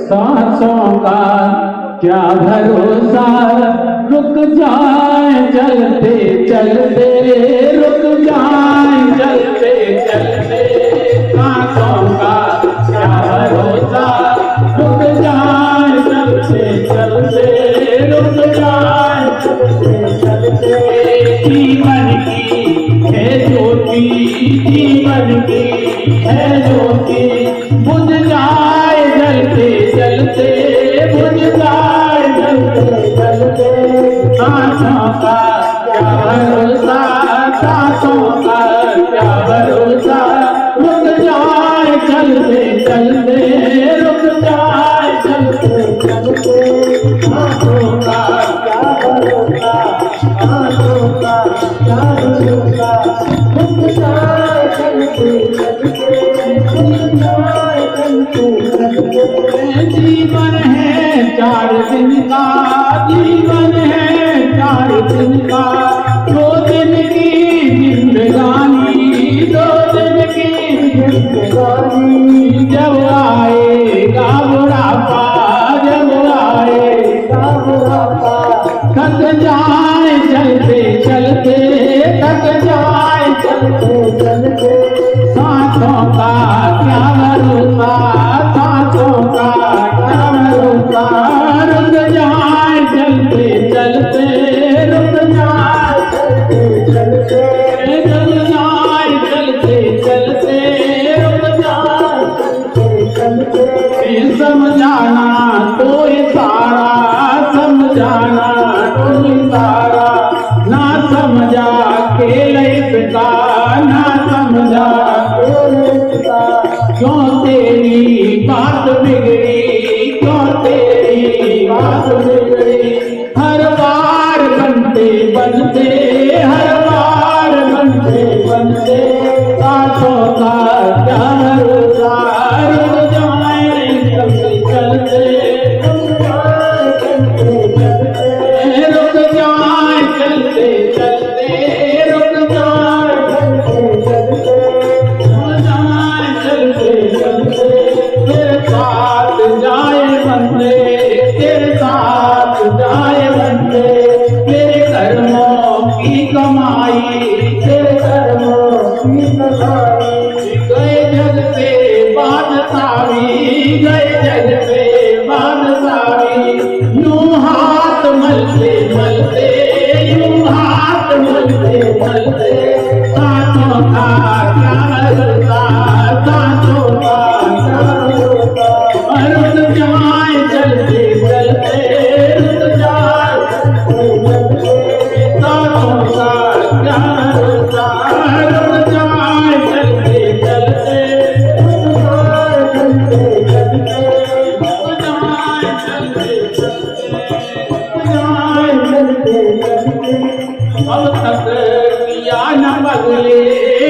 सांसों का क्या भरोसा, रुक जाए चलते चलते, रुक जाए चलते चलते। सांसों का क्या भरोसा, रुक जाए चलते चलते, रुक जाए चलते चलते। जीवन की है ज्योति, जीवन की है ज्योति, बुझ जाए जलते जलते, बुझ जाए जलते जलते। सांसों का क्या भरोसा, सांसों का क्या भरोसा, रुक जाए चलते चलते, रुक जाए चलते चलते। सांसों का क्या भरोसा, सांसों का क्या भरोसा, रुक जाए चलते चलते, रुक जाए चलते चलते। जीवन है 4 दिन का, जीवन है 4 दिन का, 2 दिन की जिंदगानी, 2 दिन की जिंदगानी। जब आएगा बुढ़ापा, जब आएगा बुढ़ापा, थक जाए चलते चलते, थक जाए चलते चलते। सांसों का क्या भरोसा, सांसों का क्या भरोसा, रुक जाए चलते चलते, रुक जाए चलते चलते, रुक जाए चलते चलते, रुक जाए चलते चलते। समझाना तो इशारा, समझाना तो इशारा, ना समझा अकेले पिता, ना समझा अकेले पिता। क्यों तेरी बात बिगड़ी, क्यों तेरी बात बिगड़ी, हर बार बनते बनते, हर बार बनते बनते। सांसों का क्या भरोसा, रुक जाए चलते चलते, रुक जाए चलते चलते, रुक जाए चलते चलते, रुक जाए चलते चलते, रुक जाए चलते चलते। तेरे साथ जाए बंदे, तेरे साथ जाए बंदे, तेरे कर्मों की कमाई, तेरे कर्मों की कमाई। गए जग से बादशाही, गए जग से बादशाही, यूं हाथ मलते मलते, यूं हाथ मलते मलते। सांसों का क्या भरोसा, सांसों का क्या भरोसा, रुक जाए चलते चलते, रुक जाए चलते चलते। सांसों का क्या भरोसा, रुक जाए चलते चलते, रुक जाए चलते चलते, रुक जाए चलते चलते, रुक जाए चलते चलते। अब तक किया न बगले,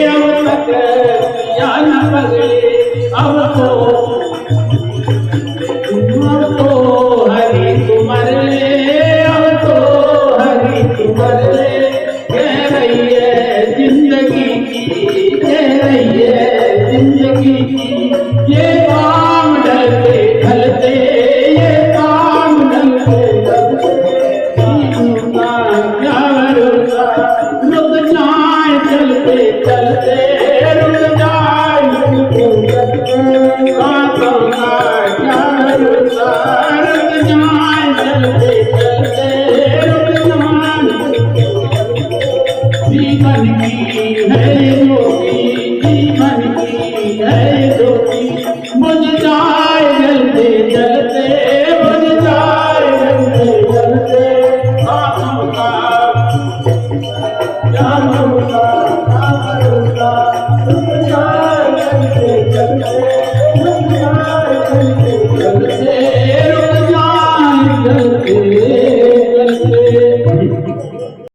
अब तक किया न बगले, अब तो हरी तुमर ले, अब तो हरी तुमर ले। कह रही है जिंदगी की, कह रही है जिंदगी की, ये काम ढलते ढलते, ये काम ढलते ढलते। क्या भरोसा, रुक जाए चलते चलते, रुक जाए चलते चलते। सांसों का क्या भरोसा, रुक जाए चलते चलते, रुक जाए चलते चलते। जीवन की है ज्योति, जीवन